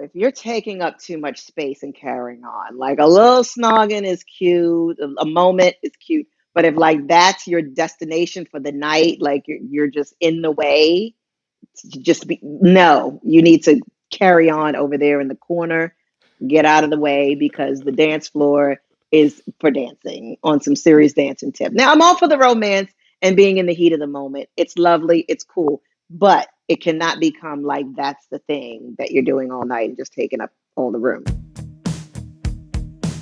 if you're taking up too much space and carrying on, like a little snogging is cute, a moment is cute. But if like that's your destination for the night, like you're just in the way, just be no, you need to carry on over there in the corner, get out of the way because the dance floor is for dancing on some serious dancing tip. Now I'm all for the romance and being in the heat of the moment. It's lovely, it's cool, but it cannot become like that's the thing that you're doing all night and just taking up all the room.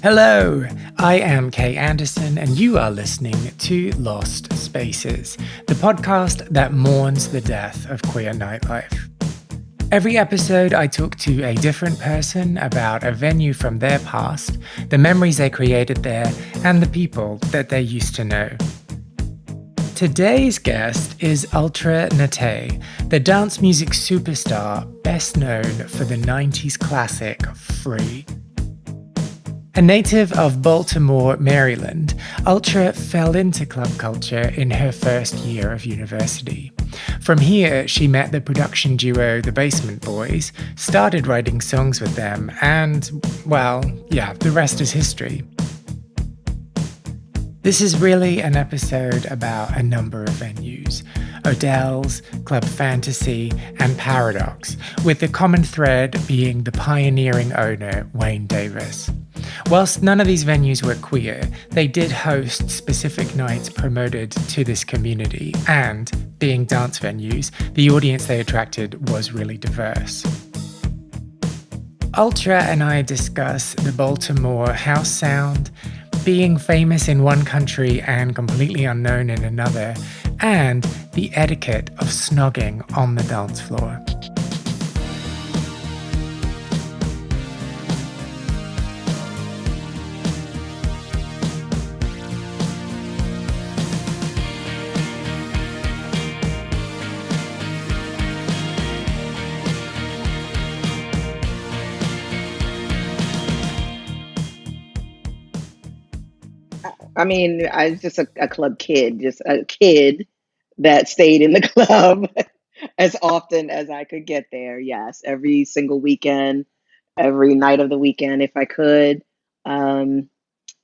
Hello, I am Kay Anderson, and you are listening to Lost Spaces, the podcast that mourns the death of queer nightlife. Every episode, I talk to a different person about a venue from their past, the memories they created there, and the people that they used to know. Today's guest is Ultra Naté, the dance music superstar best known for the 90s classic Free. A native of Baltimore, Maryland, Ultra fell into club culture in her first year of university. From here, she met the production duo The Basement Boys, started writing songs with them, and, well, yeah, the rest is history. This is really an episode about a number of venues: Odell's, Club Fantasy, and Paradox, with the common thread being the pioneering owner, Wayne Davis. Whilst none of these venues were queer, they did host specific nights promoted to this community, and, being dance venues, the audience they attracted was really diverse. Ultra and I discuss the Baltimore house sound, being famous in one country and completely unknown in another, and the etiquette of snogging on the dance floor. I mean, I was just a club kid, just a kid that stayed in the club as often as I could get there. Yes, every single weekend, every night of the weekend, if I could. Um,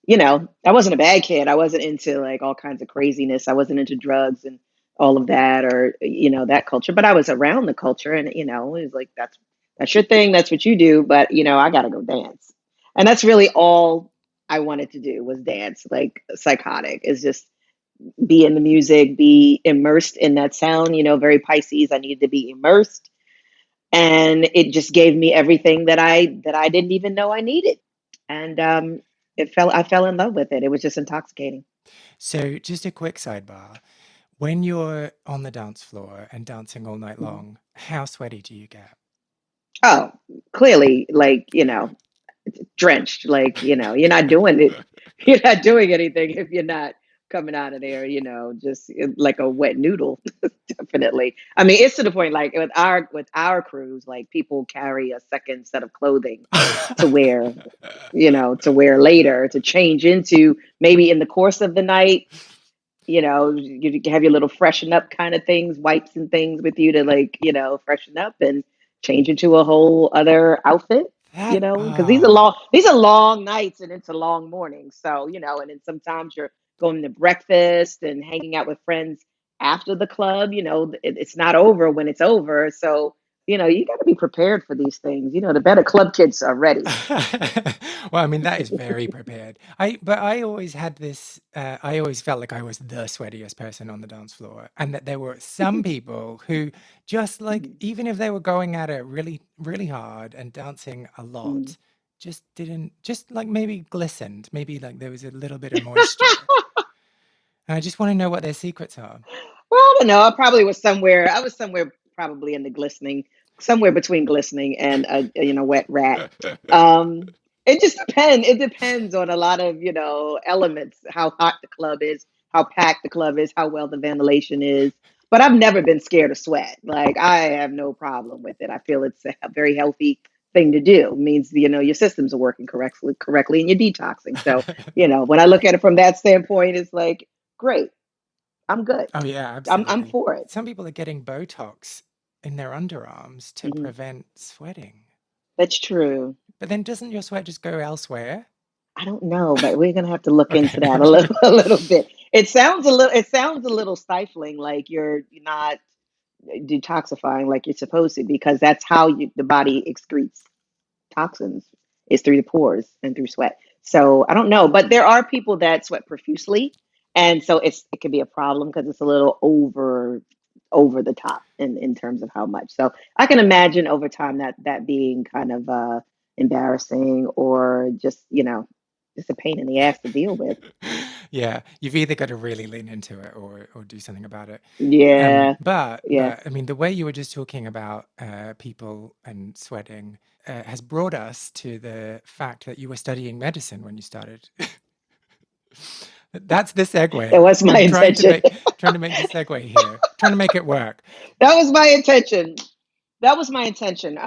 I wasn't a bad kid. I wasn't into like all kinds of craziness. I wasn't into drugs and all of that, or that culture. But I was around the culture, and it was like that's your thing. That's what you do. But I got to go dance, and that's really all I wanted to do was dance. Like psychotic is just be in the music, be immersed in that sound. Very Pisces. I needed to be immersed, and it just gave me everything that I didn't even know I needed. And I fell in love with it. It was just intoxicating. So, just a quick sidebar. When you're on the dance floor and dancing all night Mhm. long, how sweaty do you get? Oh, clearly, like, drenched. Like, you're not doing it. You're not doing anything if you're not coming out of there, just like a wet noodle. Definitely. I mean, it's to the point like with our crews, like people carry a second set of clothing to wear, to wear later, to change into maybe in the course of the night. You have your little freshen up kind of things, wipes and things with you to like, freshen up and change into a whole other outfit, That, because these are long nights and into long mornings. So, and then sometimes you're going to breakfast and hanging out with friends after the club, it's not over when it's over. So, you got to be prepared for these things. The better club kids are ready. well, I mean, that is very prepared. But I always had this, I always felt like I was the sweatiest person on the dance floor, and that there were some people who just like, even if they were going at it really, really hard and dancing a Mm. lot, just didn't, just like maybe glistened, maybe like there was a little bit of moisture. And I just want to know what their secrets are. Well, I don't know. I probably was somewhere. I was somewhere probably in the glistening, somewhere between glistening and a wet rat. It just depends. It depends on a lot of elements. How hot the club is, how packed the club is, how well the ventilation is. But I've never been scared of sweat. Like I have no problem with it. I feel it's a very healthy thing to do. It means your systems are working correctly, and you're detoxing. So when I look at it from that standpoint, it's like great. I'm good. Oh yeah, I'm absolutely. for it. Some people are getting Botox in their underarms to Mhm. prevent sweating. That's true. But then doesn't your sweat just go elsewhere? I don't know, but we're gonna have to look Okay. into that a little a little bit. It sounds a little stifling, like you're not detoxifying like you're supposed to, because that's how the body excretes toxins, is through the pores and through sweat. So I don't know, but there are people that sweat profusely, and so it can be a problem because it's a little over the top in terms of how much. So I can imagine over time that being kind of embarrassing, or just just a pain in the ass to deal with. Yeah, you've either got to really lean into it or do something about it. Yeah, But yeah. I mean, the way you were just talking about people and sweating has brought us to the fact that you were studying medicine when you started. That's the That segue. was my I'm trying to intention. make the segue here, trying to make it work. That was my intention. That was my intention.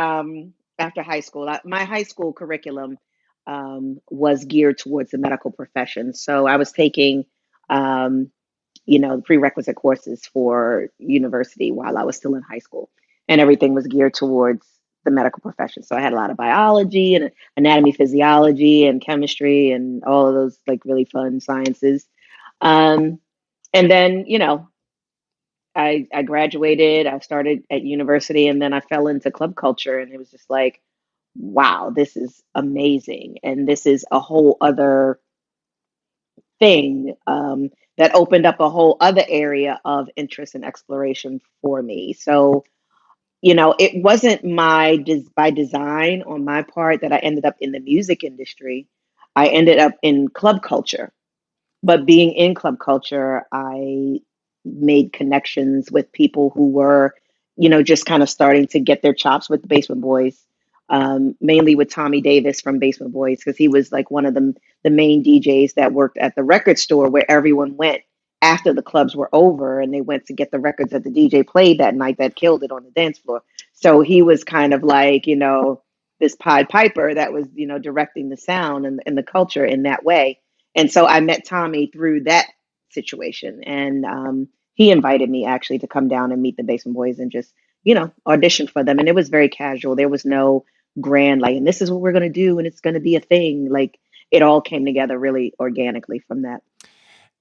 After high school, my high school curriculum was geared towards the medical profession. So I was taking, um, prerequisite courses for university while I was still in high school, and everything was geared towards the medical profession. So I had a lot of biology and anatomy, physiology, and chemistry, and all of those like really fun sciences. Um, and then, I graduated, I started at university, and then I fell into club culture, and it was just like, wow, this is amazing. And this is a whole other thing, that opened up a whole other area of interest and exploration for me. So, it wasn't by design on my part that I ended up in the music industry. I ended up in club culture. But being in club culture, I made connections with people who were, just kind of starting to get their chops with the Basement Boys, mainly with Tommy Davis from Basement Boys, because he was like one of the main DJs that worked at the record store where everyone went after the clubs were over, and they went to get the records that the DJ played that night that killed it on the dance floor. So he was kind of like, this Pied Piper that was, directing the sound and the culture in that way. And so I met Tommy through that situation. And he invited me actually to come down and meet the Basement Boys and just, audition for them. And it was very casual. There was no grand, like, and this is what we're going to do, and it's going to be a thing. Like, it all came together really organically from that.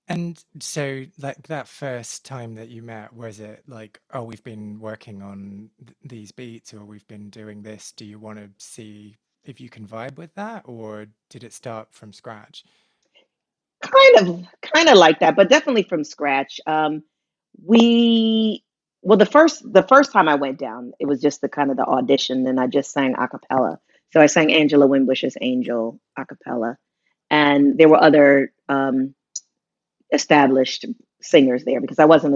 And so, like that first time that you met, was it like, oh, we've been working on these beats, or we've been doing this? Do you want to see if you can vibe with that, or did it start from scratch? Kind of like that, but definitely from scratch. We well, the first time I went down, it was just the kind of the audition, and I just sang a cappella. So I sang Angela Winbush's Angel a cappella, and there were other established singers there, because I wasn't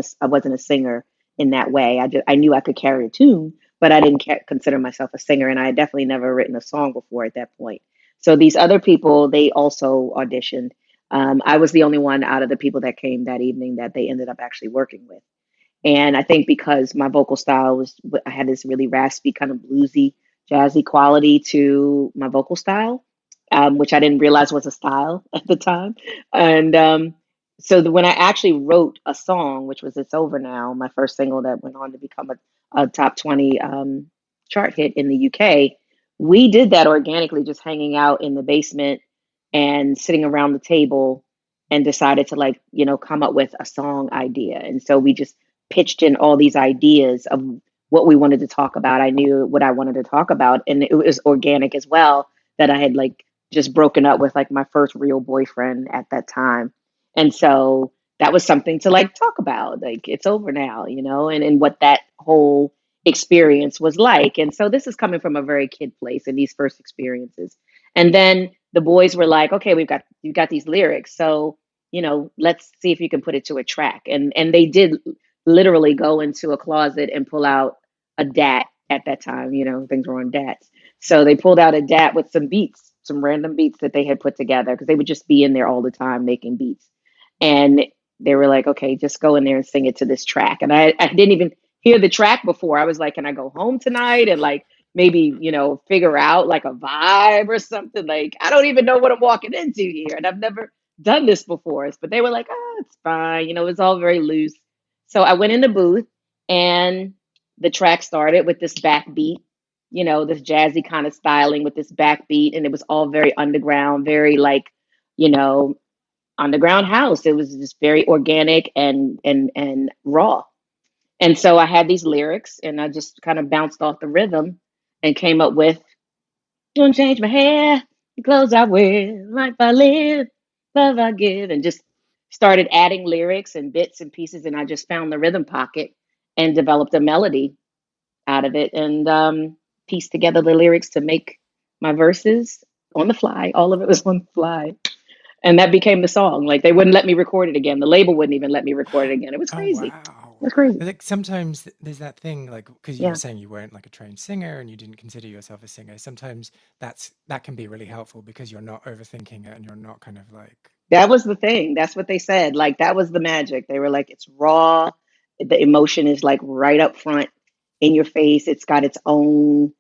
a singer in that way. I knew I could carry a tune, but I didn't consider myself a singer, and I had definitely never written a song before at that point. So these other people, they also auditioned. I was the only one out of the people that came that evening that they ended up actually working with. And I think because my vocal style I had this really raspy, kind of bluesy, jazzy quality to my vocal style, which I didn't realize was a style at the time. And so when I actually wrote a song, which was "It's Over Now," my first single that went on to become a top 20 chart hit in the UK, we did that organically, just hanging out in the basement and sitting around the table, and decided to, like, come up with a song idea. And so we just pitched in all these ideas of what we wanted to talk about. I knew what I wanted to talk about, and it was organic as well, that I had like just broken up with like my first real boyfriend at that time. And so that was something to like talk about. Like, it's over now, and what that whole experience was like. And so this is coming from a very kid place in these first experiences. And then the boys were like, okay, you got these lyrics. So, let's see if you can put it to a track. And they did literally go into a closet and pull out a DAT at that time. Things were on DATs. So they pulled out a DAT with some beats, some random beats that they had put together, because they would just be in there all the time making beats. And they were like, okay, just go in there and sing it to this track. And I didn't even hear the track before. I was like, can I go home tonight and like maybe, figure out like a vibe or something? Like, I don't even know what I'm walking into here. And I've never done this before. But they were like, oh, it's fine. It was all very loose. So I went in the booth, and the track started with this backbeat. this jazzy kind of styling with this backbeat, and it was all very underground, very like, you know, underground house. It was just very organic and raw. And so I had these lyrics, and I just kind of bounced off the rhythm and came up with, "Don't change my hair, the clothes I wear, life I live, love I give," and just started adding lyrics and bits and pieces. And I just found the rhythm pocket and developed a melody out of it, and pieced together the lyrics to make my verses on the fly. All of it was on the fly. And that became the song. Like, they wouldn't let me record it again. The label wouldn't even let me record it again. It was Oh crazy. It wow. was crazy. Like sometimes there's that thing, like, because you were Yeah. saying you weren't like a trained singer and you didn't consider yourself a singer. Sometimes that can be really helpful because you're not overthinking it and you're not kind of like, That was the thing. That's what they said. Like, that was the magic. They were like, it's raw. The emotion is like right up front in your face. It's got its own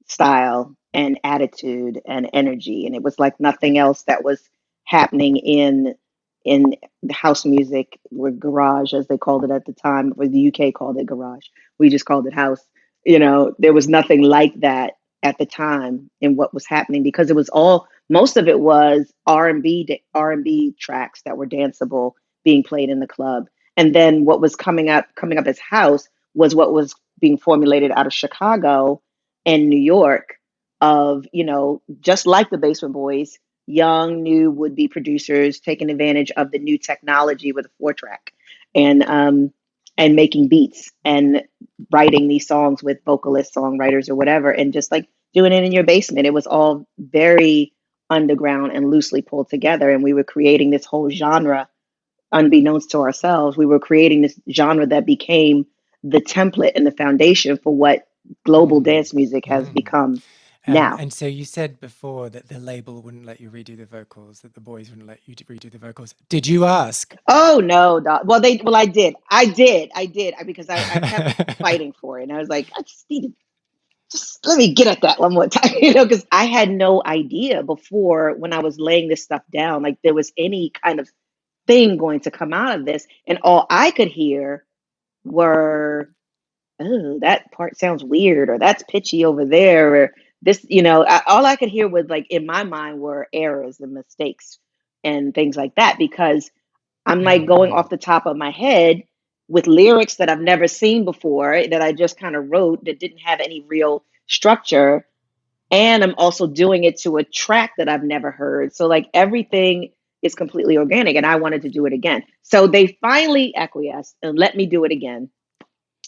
style and attitude and energy. And it was like nothing else that was happening in the house music, or garage as they called it at the time, or the UK called it garage. We just called it house. There was nothing like that at the time in what was happening, because it was all, most of it was R&B tracks that were danceable being played in the club. And then what was coming up as house was what was being formulated out of Chicago and New York, of, just like the Basement Boys, young new would be producers taking advantage of the new technology with a 4 track, and making beats and writing these songs with vocalists, songwriters, or whatever, and just like doing it in your basement. It was all very underground and loosely pulled together, and we were creating this whole genre unbeknownst to ourselves. We were creating this genre that became the template and the foundation for what global mm, dance music has mm. become now. And so you said before that the label wouldn't let you redo the vocals, that the boys wouldn't let you redo the vocals. Did you ask? Oh no, well, I did, because I kept fighting for it, and I was like, I just need to, just let me get at that one more time, because I had no idea before, when I was laying this stuff down, like there was any kind of thing going to come out of this, and all I could hear were, "Oh, that part sounds weird," or "That's pitchy over there," or this, all I could hear was, like, in my mind, were errors and mistakes and things like that, because I'm like going Mm-hmm. off the top of my head with lyrics that I've never seen before, that I just kind of wrote, that didn't have any real structure. And I'm also doing it to a track that I've never heard. So, like, everything is completely organic, and I wanted to do it again. So they finally acquiesced and let me do it again.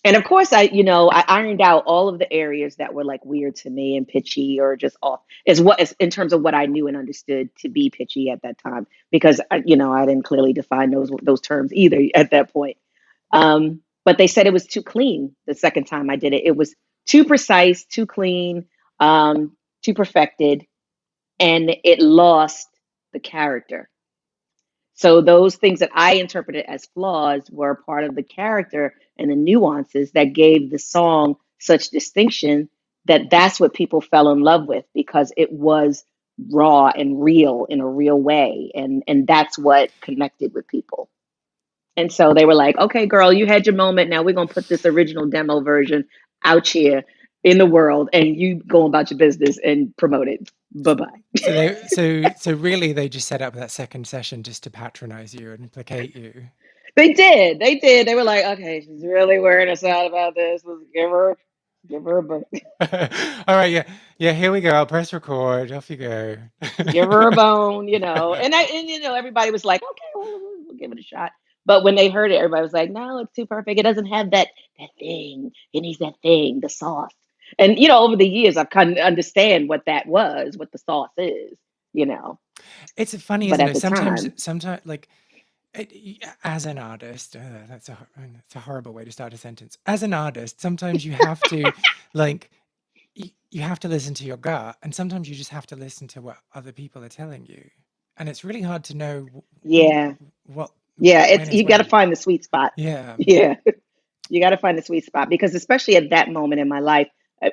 And of course, I ironed out all of the areas that were like weird to me and pitchy or just off, as in terms of what I knew and understood to be pitchy at that time, because I didn't clearly define those terms either at that point. But they said it was too clean the second time I did it. It was too precise, too clean, too perfected, and it lost the character. So those things that I interpreted as flaws were part of the character and the nuances that gave the song such distinction, that's what people fell in love with, because it was raw and real in a real way, and that's what connected with people. And so they were like, "Okay, girl, you had your moment. Now we're going to put this original demo version out here in the world, and you go about your business and promote it. Bye-bye." So really they just set up that second session just to patronize you and placate you. They did. They did. They were like, "Okay, she's really wearing us out about this. Let's give her a break. All right, yeah. Yeah, here we go. I'll press record. Off you go. Give her a bone," and everybody was like, "Okay, well, we'll give it a shot." But when they heard it, everybody was like, "No, it's too perfect. It doesn't have that thing. It needs that thing, the sauce." And over the years, I've kind of understand what that was, what the sauce is, you know. It's funny, But isn't at it? the time, Sometimes, like, as an artist, that's a horrible way to start a sentence. As an artist, sometimes you have to, like, you have to listen to your gut, and sometimes you just have to listen to what other people are telling you, and it's really hard to know yeah, what yeah, when it's is you got to when. find the sweet spot. Yeah. Yeah. You got to find the sweet spot, because especially at that moment in my life,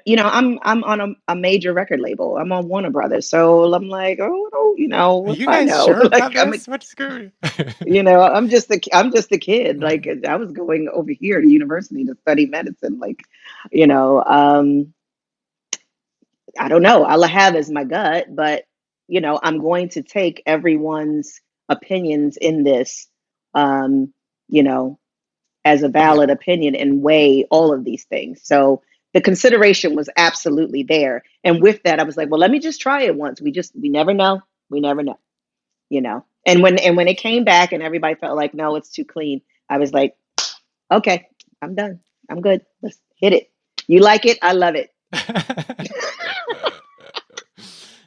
I'm on a major record label. I'm on Warner Brothers, so I'm like, oh, Are what you do I guys know? sure Like, about this? What's going? I'm just a kid. Like, I was going over here to university to study medicine. Like, you know, um, I don't know. All I have is my gut, but I'm going to take everyone's opinions in this, um, you know, as a Yeah. valid opinion and weigh all of these things. So the consideration was absolutely there. And with that, I was like, well, let me just try it once. We never know. We never know. And when it came back and everybody felt like, no, it's too clean, I was like, okay, I'm done. I'm good. Let's hit it. You like it? I love it.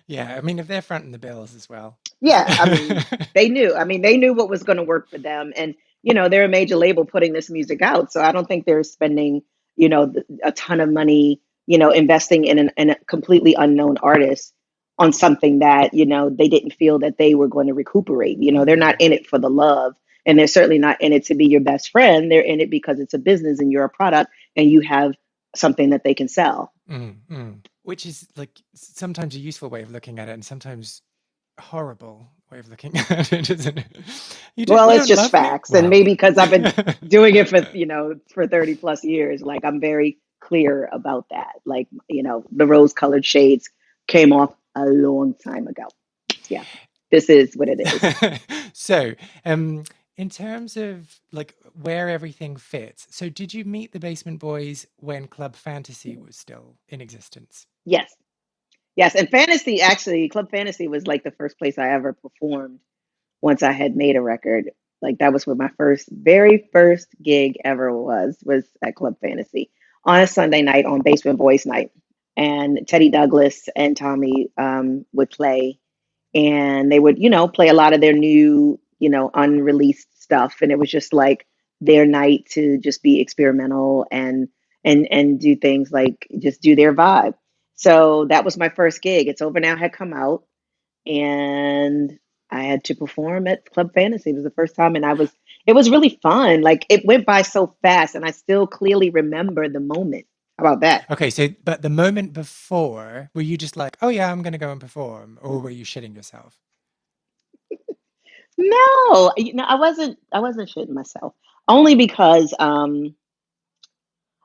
Yeah, I mean, if they're fronting the bills as well. Yeah, I mean, they knew. I mean, they knew what was going to work for them, and they're a major label putting this music out, so I don't think they're spending, a ton of money, investing in a completely unknown artist on something that they didn't feel that they were going to recuperate. They're not Mm, in it for the love, and they're certainly not in it to be your best friend. They're in it because it's a business and you're a product and you have something that they can sell. mm. Which is like sometimes a useful way of looking at it, and sometimes a horrible way of looking at it, isn't it? Well, You it's don't just love me? facts. And Well. maybe because I've been doing it for 30 plus years, like I'm very clear about that. Like, the rose colored shades came off a long time ago. Yeah, this is what it is. So, um, in terms of like where everything fits, so did you meet the Basement Boys when Club Fantasy was still in existence? Yes. Yes. And fantasy, actually, Club Fantasy was like the first place I ever performed once I had made a record. Like that was where my very first gig ever was at Club Fantasy on a Sunday night on Basement Boys Night. And Teddy Douglas and Tommy would play, and they would, play a lot of their new, unreleased stuff. And it was just like their night to just be experimental and do things like just do their vibe. So that was my first gig. It's Over Now had come out, and I had to perform at Club Fantasy. It was the first time, and it was really fun. Like it went by so fast, and I still clearly remember the moment. How about that? Okay, so but the moment before, were you just like, oh yeah, I'm gonna go and perform, or were you shitting yourself? No, I wasn't. I wasn't shitting myself. Only because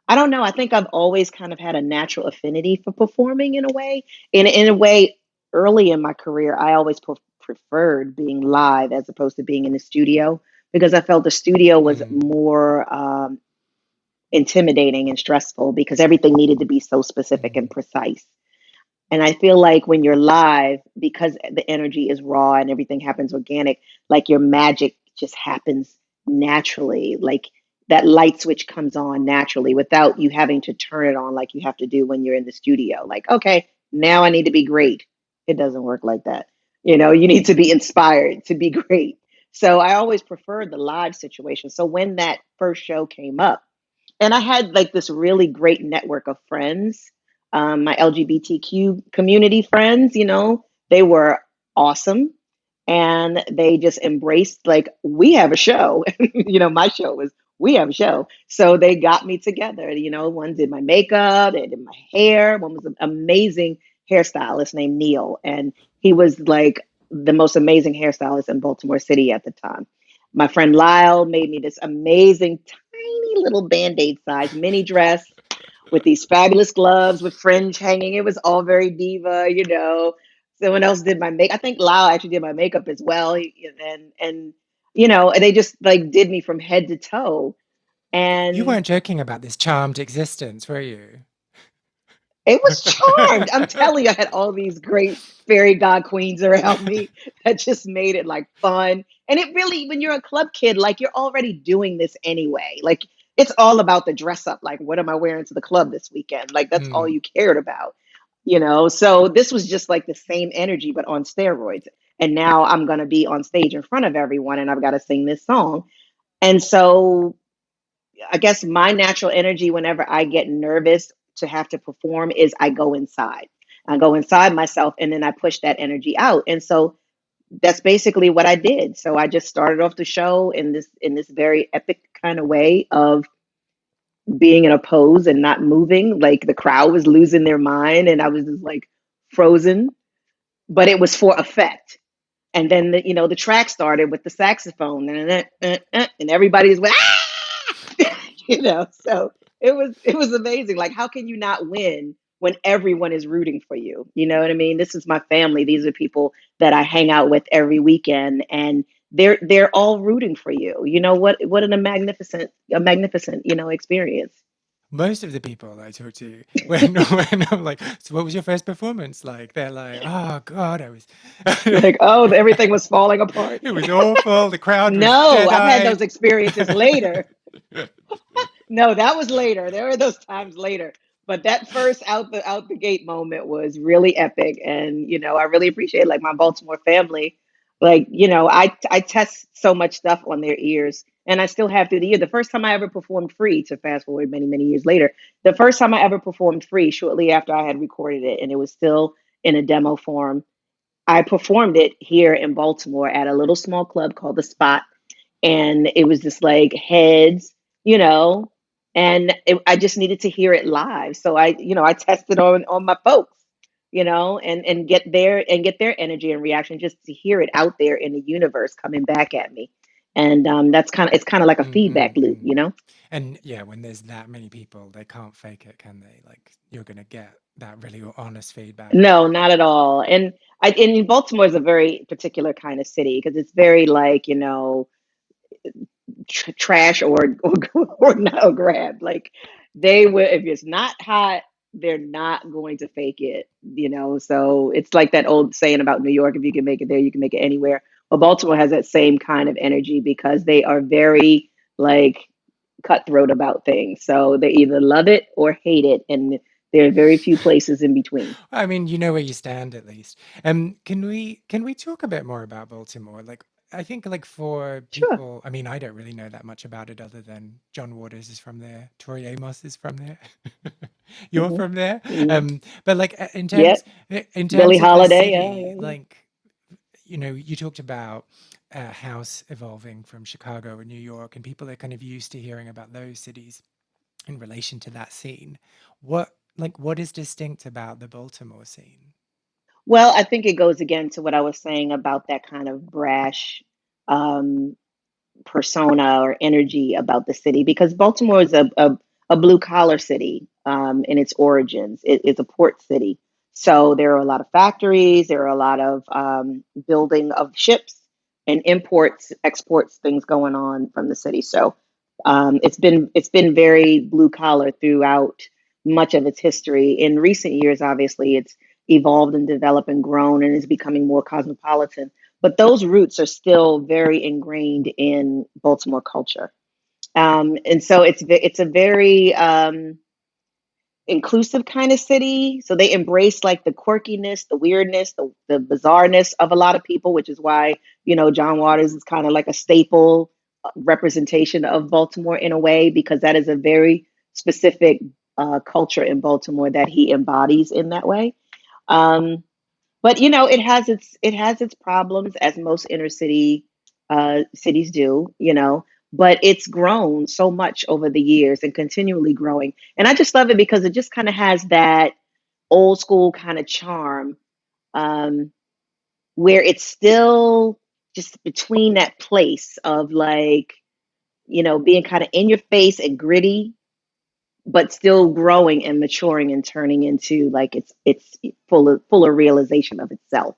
I don't know. I think I've always kind of had a natural affinity for performing in a way. In a way, early in my career, I always preferred being live as opposed to being in the studio because I felt the studio was Mm, more intimidating and stressful because everything needed to be so specific mm, and precise. And I feel like when you're live, because the energy is raw and everything happens organic, like your magic just happens naturally. Like that light switch comes on naturally without you having to turn it on like you have to do when you're in the studio. Like, okay, now I need to be great. It doesn't work like that. You need to be inspired to be great. So I always preferred the live situation. So when that first show came up, and I had like this really great network of friends, my LGBTQ community friends, they were awesome. And they just embraced, like, we have a show. My show was, we have a show. So they got me together. One did my makeup, they did my hair. One was an amazing hairstylist named Neil. And he was like the most amazing hairstylist in Baltimore City at the time. My friend Lyle made me this amazing, tiny little band aid size mini dress with these fabulous gloves with fringe hanging. It was all very diva. Someone else did my make. I think Lyle actually did my makeup as well. And they just like did me from head to toe. you And weren't joking about this charmed existence, were you? it was charmed. I'm telling you, I had all these great fairy god queens around me that just made it like fun. And it really, when you're a club kid, like you're already doing this anyway. Like it's all about the dress up. Like, what am I wearing to the club this weekend? Like that's all Mm. you cared about. So this was just like the same energy, but on steroids. And now I'm going to be on stage in front of everyone and I've got to sing this song. And so I guess my natural energy whenever I get nervous to have to perform is I go inside. I go inside myself and then I push that energy out. And so that's basically what I did. So I just started off the show in this very epic kind of way of being in a pose and not moving. Like the crowd was losing their mind and I was just like frozen, but it was for effect. And then the track started with the saxophone and everybody's went ah! So it was amazing. Like how can you not win when everyone is rooting for you. You know what I mean? This is my family. These are people that I hang out with every weekend, and they're all rooting for you. You know what a magnificent experience. Most of the people I talk to, when I'm like, so what was your first performance like? They're like, oh God, I was, Like, oh, everything was falling apart. it was awful. The crowd was No, I've had those dead-eyed. experiences later. No, that was later. There were those times later. But that first out the gate moment was really epic. And, I really appreciate like my Baltimore family. Like, I test so much stuff on their ears. And I still have through the year. The first time I ever performed free, to fast forward many, many years later, the first time I ever performed free, shortly after I had recorded it, and it was still in a demo form, I performed it here in Baltimore at a little small club called The Spot, and it was just like heads, you know, and I just needed to hear it live. So I tested on my folks, and get their energy and reaction just to hear it out there in the universe coming back at me. And it's kind of like a feedback loop, Mm-hmm. And yeah, when there's that many people, they can't fake it, can they? Like you're gonna get that really honest feedback. No, not at all. And Baltimore is a very particular kind of city because it's very like, trash or no grab. Like they will, if it's not hot, they're not going to fake it. So it's like that old saying about New York: if you can make it there, you can make it anywhere. Well, Baltimore has that same kind of energy because they are very like cutthroat about things. So they either love it or hate it, and there are very few places in between. I mean, you know where you stand at least. Can we talk a bit more about Baltimore? Like, I think like for Sure. people, I mean, I don't really know that much about it other than John Waters is from there, Tori Amos is from there, you're Hmm. from there. Hmm. But like Yep. in Billie terms of the Holiday. Yeah, city, yeah, like you talked about house evolving from Chicago and New York, and people are kind of used to hearing about those cities in relation to that scene. What is distinct about the Baltimore scene? Well, I think it goes again to what I was saying about that kind of brash um, persona or energy about the city, because Baltimore is a blue collar city in its origins. It's a port city. So there are a lot of factories, there are a lot of building of ships and imports, exports, things going on from the city. So it's been very blue collar throughout much of its history. In recent years, obviously, it's evolved and developed and grown and is becoming more cosmopolitan, but those roots are still very ingrained in Baltimore culture. And so it's a very inclusive kind of city. So they embrace like the quirkiness, the weirdness, the bizarreness of a lot of people, which is why, John Waters is kind of like a staple representation of Baltimore in a way, because that is a very specific culture in Baltimore that he embodies in that way. Um, but it has its problems, as most inner city cities do. But it's grown so much over the years and continually growing. And I just love it because it just kind of has that old school kind of charm, um, where it's still just between that place of like, being kind of in your face and gritty, but still growing and maturing and turning into like it's full of realization of itself.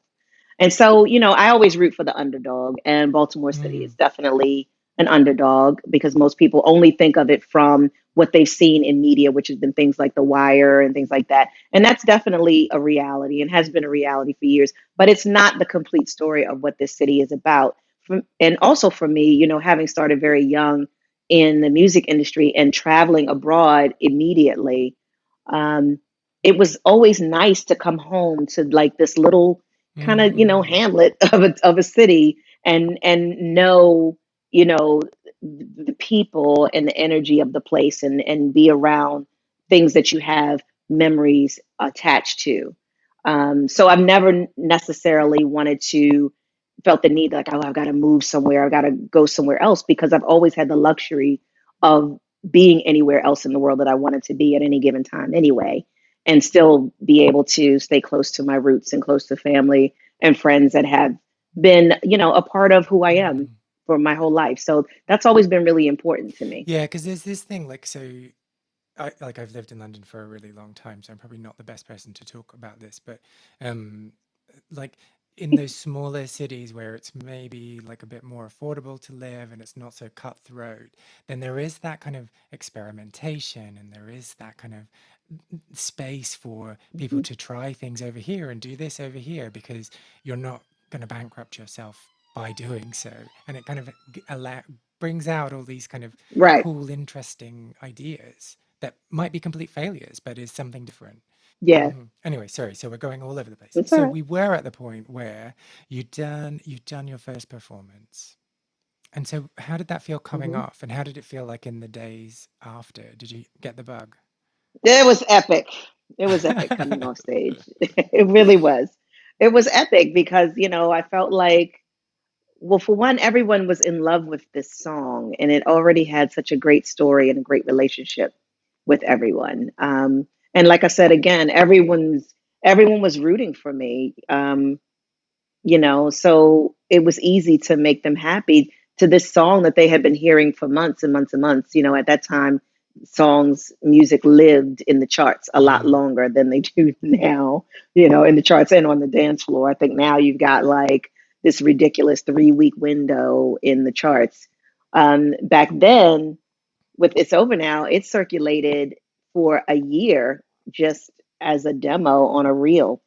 And so, I always root for the underdog, and Baltimore City is Mm. definitely an underdog because most people only think of it from what they've seen in media, which has been things like The Wire and things like that. And that's definitely a reality and has been a reality for years, but it's not the complete story of what this city is about. And also for me, having started very young in the music industry and traveling abroad immediately, um, it was always nice to come home to like this little kind of Mm. hamlet of a city, and know the people and the energy of the place, and be around things that you have memories attached to. So I've never necessarily wanted to felt the need like, oh, I've got to move somewhere, I've got to go somewhere else, because I've always had the luxury of being anywhere else in the world that I wanted to be at any given time anyway, and still be able to stay close to my roots and close to family and friends that have been, a part of who I am Mm. for my whole life. So that's always been really important to me. Yeah, because there's this thing like so I've lived in London for a really long time, so I'm probably not the best person to talk about this, but um, like in those smaller cities where it's maybe like a bit more affordable to live and it's not so cutthroat, then there is that kind of experimentation and there is that kind of space for people Mhm. to try things over here and do this over here because you're not going to bankrupt yourself by doing so. And it kind of brings out all these kind of Right. cool, interesting ideas that might be complete failures, but is something different. Yeah. Anyway, sorry. So we're going all over the place. It's all So right. we were at the point where you'd done your first performance. And so how did that feel coming Hmm. off? And how did it feel like in the days after? Did you get the bug? It was epic. It was epic coming off stage. It really was. It was epic because, I felt like, well, for one, everyone was in love with this song and it already had such a great story and a great relationship with everyone. And like I said, again, everyone was rooting for me. So it was easy to make them happy to this song that they had been hearing for months and months and months. At that time, songs music lived in the charts a lot Mm. longer than they do now, in the charts and on the dance floor. I think now you've got like this ridiculous 3 week window in the charts. Back then, with It's Over Now, it circulated for a year just as a demo on a reel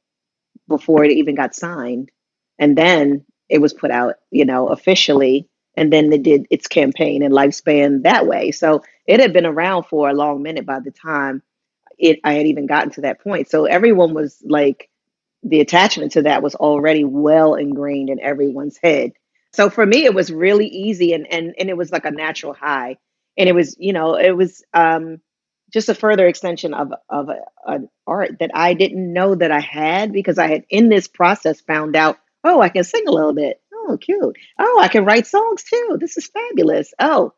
before it even got signed. And then it was put out, officially. And then they did its campaign and lifespan that way. So it had been around for a long minute by the time I had even gotten to that point. So everyone was like, the attachment to that was already well ingrained in everyone's head. So for me, it was really easy and it was like a natural high. And it was just a further extension of an art that I didn't know that I had because I had in this process found out, oh, I can sing a little bit. Oh, cute. Oh, I can write songs too. This is fabulous. Oh,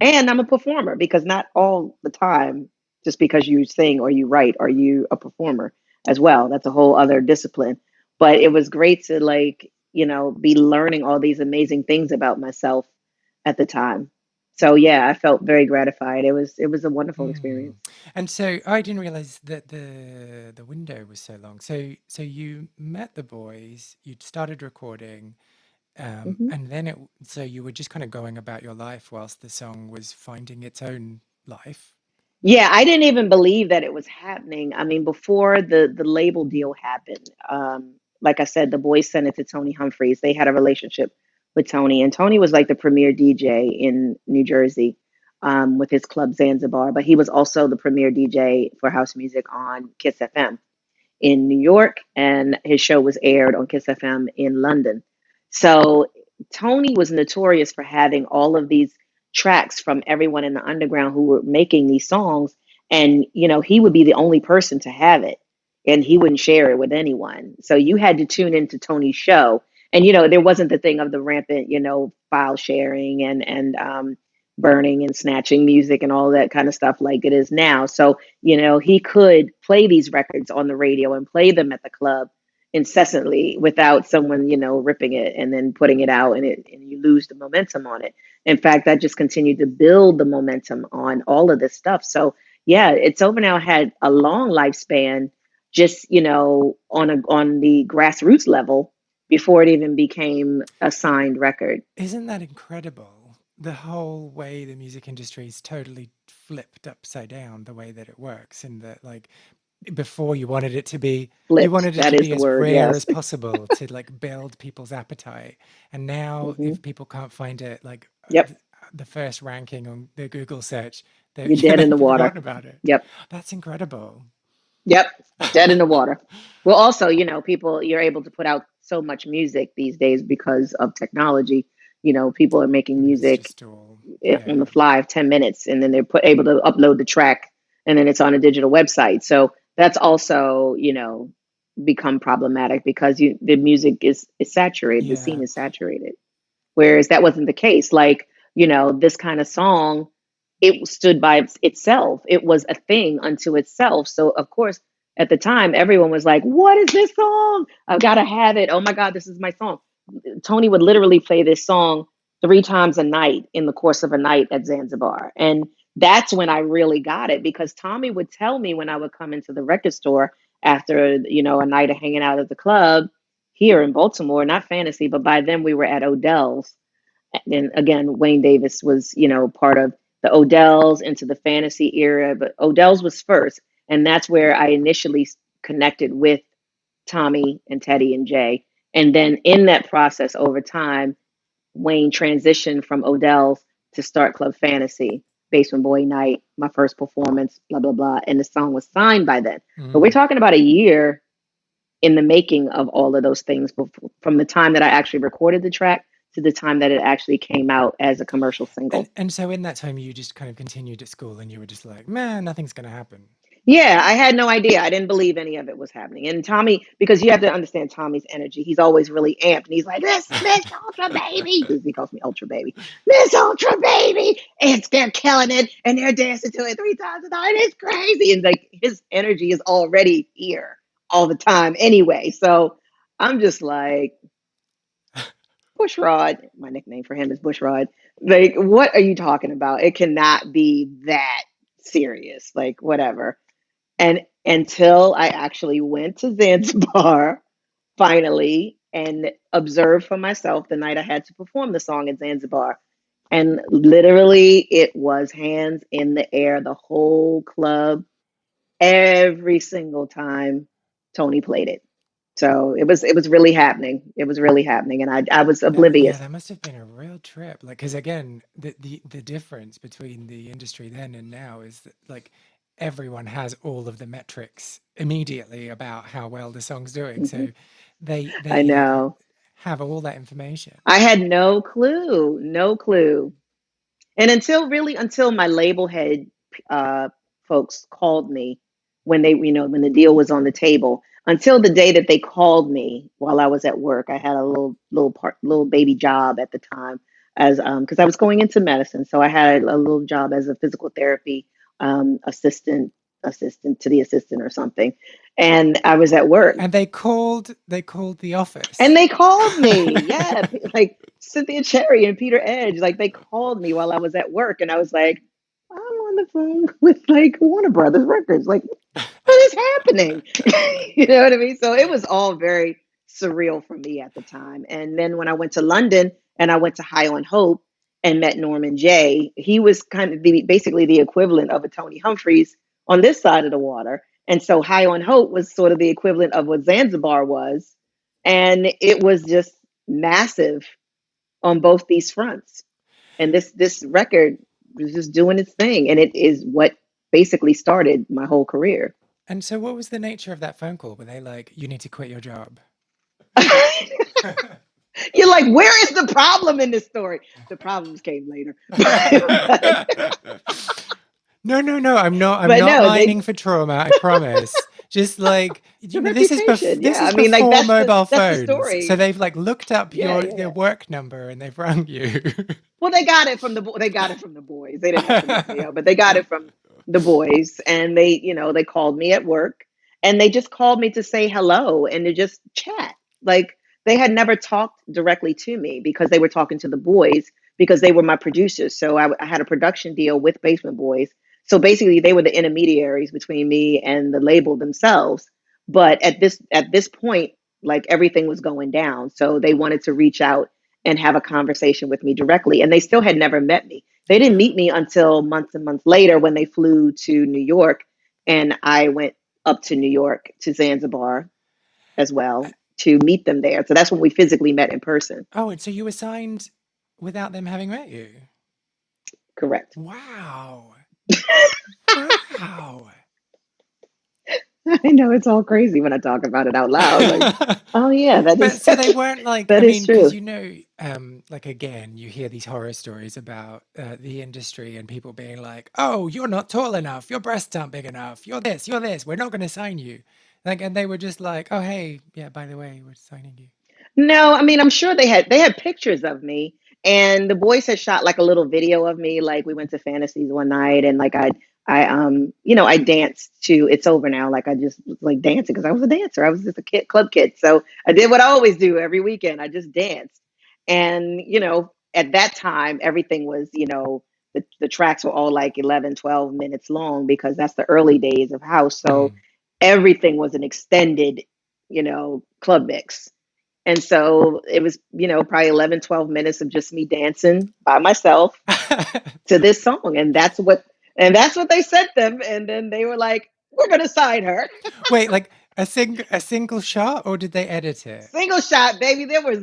and I'm a performer because not all the time, just because you sing or you write, are you a performer as well. That's a whole other discipline. But it was great to like, be learning all these amazing things about myself at the time. So yeah, I felt very gratified. It was a wonderful Mm. experience. And so I didn't realize that the window was so long. So you met the boys, you'd started recording, Hmm. and then so you were just kind of going about your life whilst the song was finding its own life. Yeah, I didn't even believe that it was happening. I mean, before the label deal happened, like I said, the boys sent it to Tony Humphreys. They had a relationship with Tony, and Tony was like the premier DJ in New Jersey, with his club Zanzibar. But he was also the premier DJ for house music on Kiss FM in New York, and his show was aired on Kiss FM in London. So Tony was notorious for having all of these tracks from everyone in the underground who were making these songs, and he would be the only person to have it, and he wouldn't share it with anyone. So you had to tune into Tony's show, and there wasn't the thing of the rampant, file sharing and burning and snatching music and all that kind of stuff like it is now. So he could play these records on the radio and play them at the club incessantly without someone, ripping it and then putting it out and you lose the momentum on it. In fact, that just continued to build the momentum on all of this stuff. So yeah, It's Over Now had a long lifespan just, on the grassroots level before it even became a signed record. Isn't that incredible? The whole way the music industry is totally flipped upside down, the way that it works, and that like before you Flipped. wanted it That to is be the as word. rare Yes. as possible to like build people's appetite. And now Hmm. if people can't find it, like Yep. the first ranking on the Google search, they You're dead in the they've water. forgotten about it. Yep. That's incredible. Yep, dead in the water. Well, also, people, you're able to put out so much music these days because of technology. People are making And it's music just all, on yeah. the fly of 10 minutes, and then they're able to upload the track, and then it's on a digital website. So that's also, become problematic because the music is saturated, the Yeah. scene is saturated. Whereas that wasn't the case. Like, this kind of song, it stood by itself. It was a thing unto itself. So, of course, at the time, everyone was like, what is this song? I've got to have it. Oh my God, this is my song. Tony would literally play this song 3 times a night in the course of a night at Zanzibar. And that's when I really got it, because Tommy would tell me when I would come into the record store after, a night of hanging out at the club here in Baltimore, not Fantasy, but by then we were at Odell's. And again, Wayne Davis was, part of the Odells into the Fantasy era, but Odell's was first. And that's where I initially connected with Tommy and Teddy and Jay. And then in that process over time, Wayne transitioned from Odell's to start Club Fantasy, Basement Boy Night, my first performance, blah, blah, blah. And the song was signed by then. But we're talking about a year in the making of all of those things from the time that I actually recorded the track to the time that it actually came out as a commercial single. And so in that time, you just kind of continued at school and you were just like, man, nothing's going to happen. Yeah, I had no idea. I didn't believe any of it was happening. And Tommy, because you have to understand Tommy's energy, he's always really amped. And he's like, Miss Ultra Baby. He calls me Ultra Baby. Miss Ultra Baby. They're killing it. And they're dancing to it 3 times a night. It's crazy. And like his energy is already here all the time anyway. So I'm just like, Bushrod, my nickname for him is Bushrod. Like, what are you talking about? It cannot be that serious. Like, whatever. And until I actually went to Zanzibar finally and observed for myself the night I had to perform the song in Zanzibar. And literally, it was hands in the air, the whole club, every single time Tony played it. So it was really happening. It was really happening, and I was Yeah, oblivious. that must have been a real trip. Like, because again, the difference between the industry then and now is that like everyone has all of the metrics immediately about how well the song's doing. Mhm. So they I they know. have all that information. I had no clue, no clue. And until my label head uh, folks called me when when the deal was on the table. Until the day that they called me while I was at work, I had a little baby job at the time as because I was going into medicine, so I had a little job as a physical therapy assistant to the assistant or something, and I was at work. And they called the And office. they called me, yeah, like Cynthia Cherry and Peter Edge. Like they called me while I was at work, and I was like, I'm on the phone with like Warner Brothers Records. Like, what is happening? You know what I mean? So it was all very surreal for me at the time. And then when I went to London and I went to High on Hope and met Norman Jay, he was kind of basically the equivalent of a Tony Humphreys on this side of the water. And so High on Hope was sort of the equivalent of what Zanzibar was. And it was just massive on both these fronts. And this record was just doing its thing. And it is what basically started my whole career. And so, what was the nature of that phone call? Were they like, "You need to quit your job"? You're like, where is the problem in this story? The problems came later. No, no, no. I'm not. I'm But not no, mining they for trauma. I promise. Just like the this is reputation. this Yeah. I is mean, like before mobile that's the phones. So story. they've like looked up Yeah, your yeah. work number and they've rung you. Well, they got it from the boys. They didn't have to look me up, but they got it from the boys, and they called me at work, and they just called me to say hello and to just chat. Like they had never talked directly to me because they were talking to the boys because they were my producers. So I had a production deal with Basement Boys. So basically, they were the intermediaries between me and the label themselves. But at this point, like everything was going down, so they wanted to reach out and have a conversation with me directly. And they still had never met me. They didn't meet me until months and months later when they flew to New York. And I went up to New York to Zanzibar as well to meet them there. So that's when we physically met in person. Oh, and so you were signed without them having met you? Correct. Wow. Wow. I know it's all crazy when I talk about it out loud. Like, oh yeah, that But is so they weren't like, I that is mean, because true. like again, you hear these horror stories about the industry and people being like, "Oh, you're not tall enough. Your breasts aren't big enough. You're this. You're this. We're not going to sign you." Like, and they were just like, "Oh, hey, yeah, by the way, we're signing you." No, I mean, I'm sure they had pictures of me, and the boys had shot like a little video of me. Like we went to Fantasies one night, and like I danced to "It's Over Now." Like I just was like dancing because I was a dancer. I was just a kid, club kid, so I did what I always do every weekend. I just danced, and at that time everything was the tracks were all like 11, 12 minutes long because that's the early days of house. So Mm. everything was an extended, club mix. And so it was, probably 11, 12 minutes of just me dancing by myself to this song. And that's what they sent them. And then they were like, we're going to sign her. Wait, like a single shot, or did they edit it? Single shot, baby. There were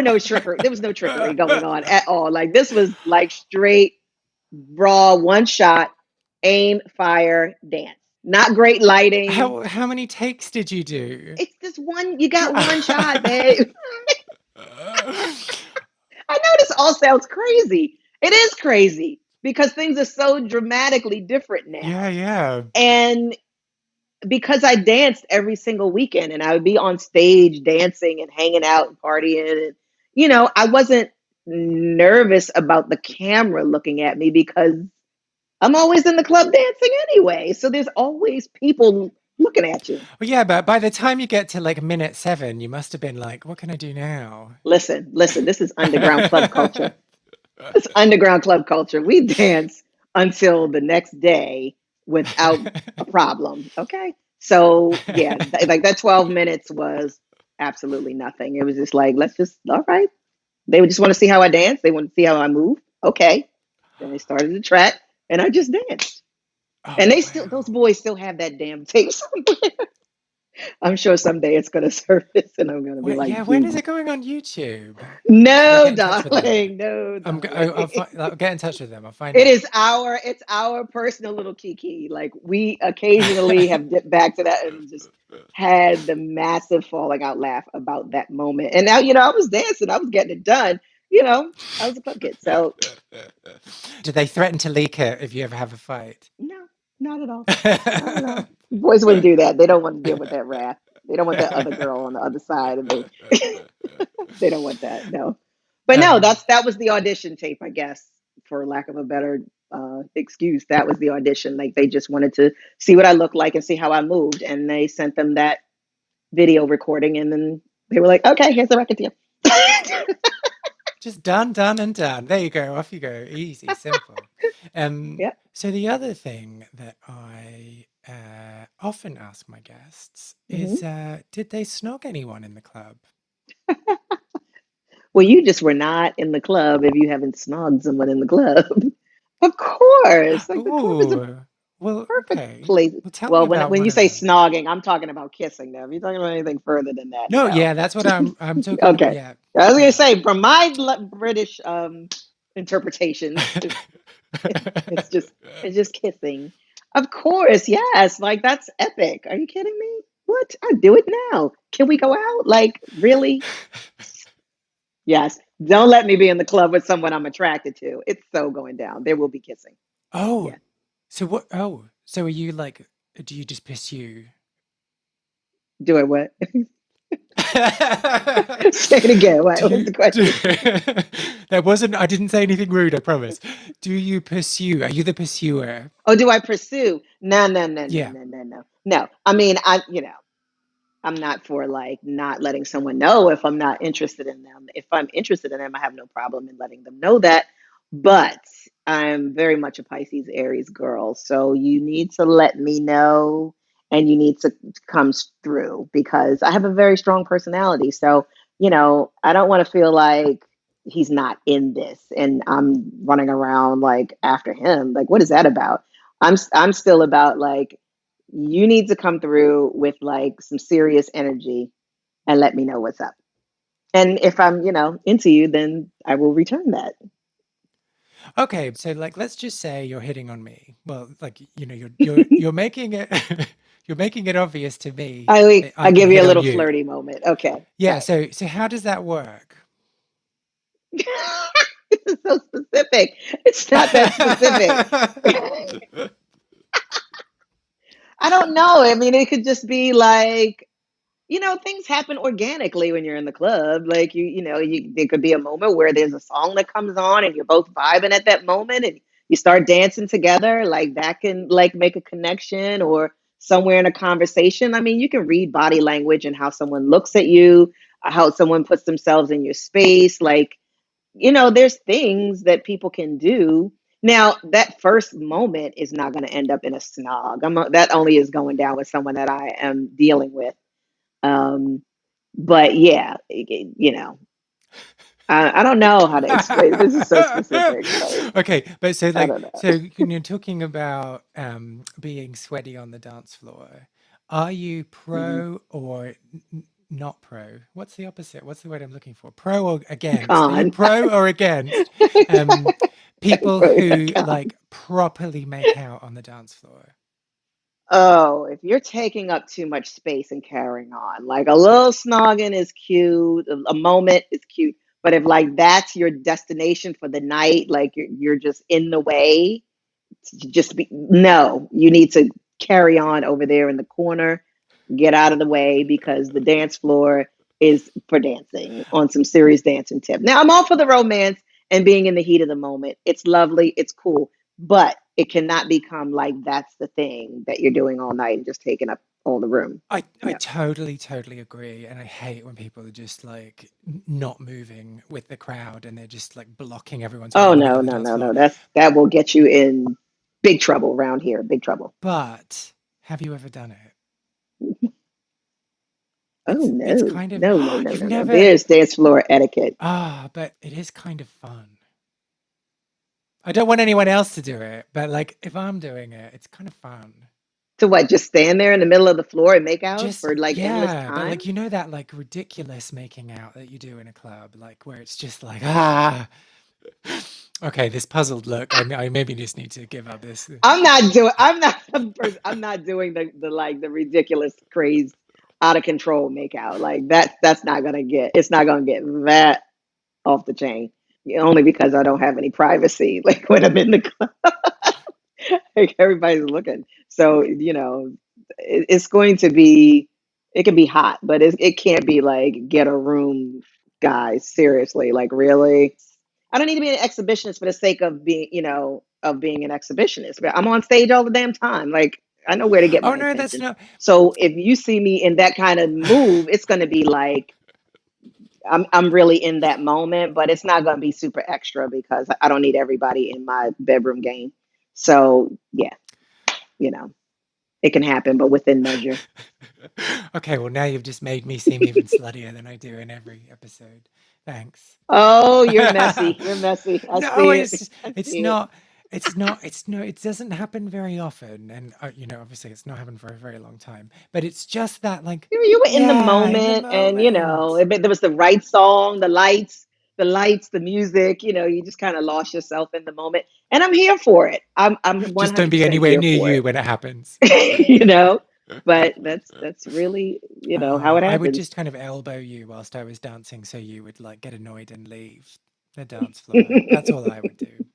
no trickery. There was no trickery going on at all. Like this was like straight raw, one shot, aim, fire, dance. Not great lighting. How many takes did you do? It's just one. You got one shot, babe. I know this all sounds crazy. It is crazy because things are so dramatically different Yeah, now. yeah. And because I danced every single weekend and I would be on stage dancing and hanging out and partying, and I wasn't nervous about the camera looking at me because I'm always in the club dancing anyway. So there's always people looking at you. Well, yeah, but by the time you get to like minute 7, you must have been like, what can I do now? Listen, listen, this is underground club culture. It's underground club culture. We dance until the next day without a problem. Okay. So yeah, like that 12 minutes was absolutely nothing. It was just like, let's just, all right. They would just want to see how I dance. They want to see how I move. Okay. Then they started the track and I just danced. And Oh, they still, those wow. boys still have that damn tape somewhere. I'm sure someday it's going to surface and I'm going to be What, like, yeah, when dude, is it going on YouTube? Should I no, get in touch with them? darling. No, darling. I'll get in touch with them. I'll find It out. is our personal little kiki. Like we occasionally have dipped back to that and just had the massive falling out laugh about that moment. And now, I was dancing, I was getting it done. I was a club kid. So Do they threaten to leak it if you ever have a fight? no, not at all. Not at all. Boys wouldn't do that. They don't want to deal with that wrath. They don't want that other girl on the other side of me. They don't want that. No. But no, um, that was the audition tape, I guess, for lack of a better excuse. That was the audition. Like they just wanted to see what I looked like and see how I moved, and they sent them that video recording, and then they were like, "Okay, here's the record deal." just done, done, and done. There you go. Off you go. Easy, simple. Yeah. So the other thing that I often ask my guests Hmm. is, did they snog anyone in the club? Well, you just were not in the club if you haven't snogged someone in the club. Of course, like the club is a Ooh, well, perfect okay. place. Well, tell me Well, when about when one you of say them. snogging, I'm talking about kissing them. If you're talking about anything further than that, No, no. yeah, that's what I'm talking about. Okay. Yeah, I was gonna yeah. say from my British interpretations, it's just kissing. Of course, yes. Like that's epic. Are you kidding me? What? I do it now. Can we go out? Like really? Yes. Don't let me be in the club with someone I'm attracted to. It's so going down. There will be kissing. Oh, Yeah. so what? Oh, so are you like? Do you just pursue? Do it what? do Say it again. What? What's you the do question? that wasn't I didn't say anything rude, I promise. Do you pursue? Are you the pursuer? Oh, do I pursue? No, no, no, no, Yeah. no, no, no. No. I mean, I'm not for like not letting someone know if I'm not interested in them. If I'm interested in them, I have no problem in letting them know that. But I'm very much a Pisces Aries girl. So you need to let me know and you need to come through because I have a very strong personality. So, I don't want to feel like he's not in this and I'm running around like after him. Like, what is that about? I'm still about like you need to come through with like some serious energy and let me know what's up. And if I'm, into you, then I will return that. Okay, so like let's just say you're hitting on me. Well, like you're making it you're making it obvious to me that I I can give you hit a on little you. flirty moment. Okay, Yeah, right. so how does that work? This is so specific. It's not that specific. I don't know. I mean, it could just be like, things happen organically when you're in the club. Like there could be a moment where there's a song that comes on and you're both vibing at that moment and you start dancing together. Like that can like make a connection or somewhere in a conversation. I mean, you can read body language and how someone looks at you, how someone puts themselves in your space. Like there's things that people can do. Now, that first moment is not going to end up in a snog. That only is going down with someone that I am dealing with. Um, but yeah, I don't know how to explain. This is so specific. Like, Okay, but so I like don't know. so when you're talking about being sweaty on the dance floor, are you Mhm. pro or not pro? What's the opposite? What's the word I'm looking for? Pro or against? Are you Con. pro or against um people Pro yeah, who con. like properly make out on the dance floor? Oh, if you're taking up too much space and carrying on, like a little snogging is cute, a moment is cute. But if like that's your destination for the night, like you're just in the way, just be no, you need to carry on over there in the corner, get out of the way because the dance floor is for dancing on some serious dancing tip. Now I'm all for the romance and being in the heat of the moment. It's lovely, it's cool, but it cannot become like that's the thing that you're doing all night and just taking up all the room. I No. totally agree, and I hate when people are just like not moving with the crowd and they're just like blocking everyone's way Oh in the middle no, of the no, dance no, floor. no. That will get you in big trouble around here. Big trouble. But have you ever done it? Oh It's no. kind of No, no, no, you've no, no. never There's dance floor etiquette. but it is kind of fun. I don't want anyone else to do it, but like if I'm doing it, it's kind of fun. To what? Just stand there in the middle of the floor and make out Just for like endless yeah, but time? like that like ridiculous making out that you do in a club, like where it's just like Okay, this puzzled look. I maybe just need to give up this. I'm not doing. I'm not the person. I'm not doing the like the ridiculous, crazy, out of control make out. Like that's not gonna get. It's not gonna get that off the chain. Only because I don't have any privacy. Like when I'm in the club, like everybody's looking. So it's going to be. It can be hot, but it can't be like get a room, guys. Seriously, like really. I don't need to be an exhibitionist for the sake of being an exhibitionist. But I'm on stage all the damn time. Like I know where to get Oh my no, that's attention. not. So if you see me in that kind of move, it's going to be like I'm really in that moment, but it's not going to be super extra because I don't need everybody in my bedroom game. So yeah, you know, it can happen, but within measure. Okay, well now you've just made me seem even sluttier than I do in every episode. Thanks. Oh, you're messy. You're messy. I No, see it. I it's see it. not. It's no. It doesn't happen very often, and obviously, it's not happened for a very long time. But it's just that, like, You were in the yeah, in the moment, and moment. there was the right song, the lights, the music. You just kind of lost yourself in the moment, and I'm here for it. I'm Just don't be 100% anywhere here near for you it. when it happens. you know, but that's really how it I would happens. just kind of elbow you whilst I was dancing, so you would like get annoyed and leave the dance floor. That's all I would do.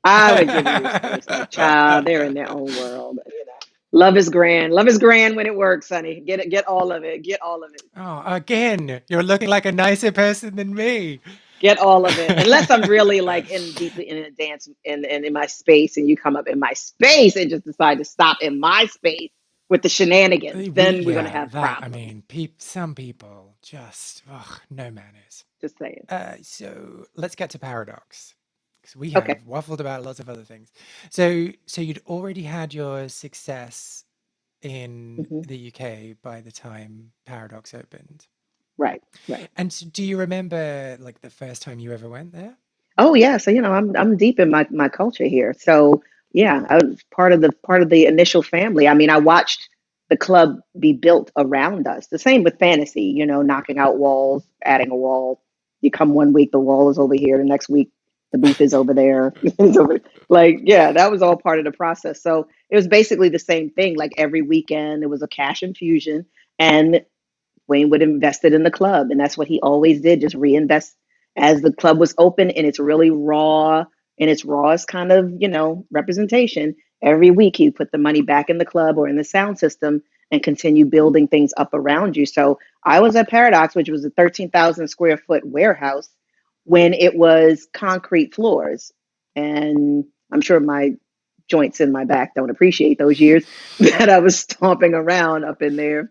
I would give you space, like child. They're in their own world. Love is grand. Love is grand when it works, honey. Get it. Get all of it. Get all of it. Oh, again, you're looking like a nicer person than me. Get all of it. Unless I'm really like in deeply in a dance and in my space, and you come up in my space and just decide to stop in my space with the shenanigans, then we're gonna Yeah, have that I problems. mean, some people just no manners. Just saying. So let's get to paradox because we have Okay. waffled about lots of other things. So you'd already had your success in Hmm. the UK by the time Paradox opened. Right. Right. And do you remember like the first time you ever went there? Oh yeah. So I'm deep in my culture here. So yeah, I was part of the initial family. I mean, I watched the club be built around us. The same with fantasy. Knocking out walls, adding a wall. You come one week, the wall is over here. The next week, the booth is over there. It's over. Like yeah, that was all part of the process. So it was basically the same thing. Like every weekend, it was a cash infusion, and Wayne would invest it in the club, and that's what he always did, just reinvest as the club was open and it's really raw in its rawest kind of representation. Every week he put the money back in the club or in the sound system and continue building things up around you. So I was at Paradox, which was a 13,000 square foot warehouse when it was concrete floors, and I'm sure my joints in my back don't appreciate those years that I was stomping around up in there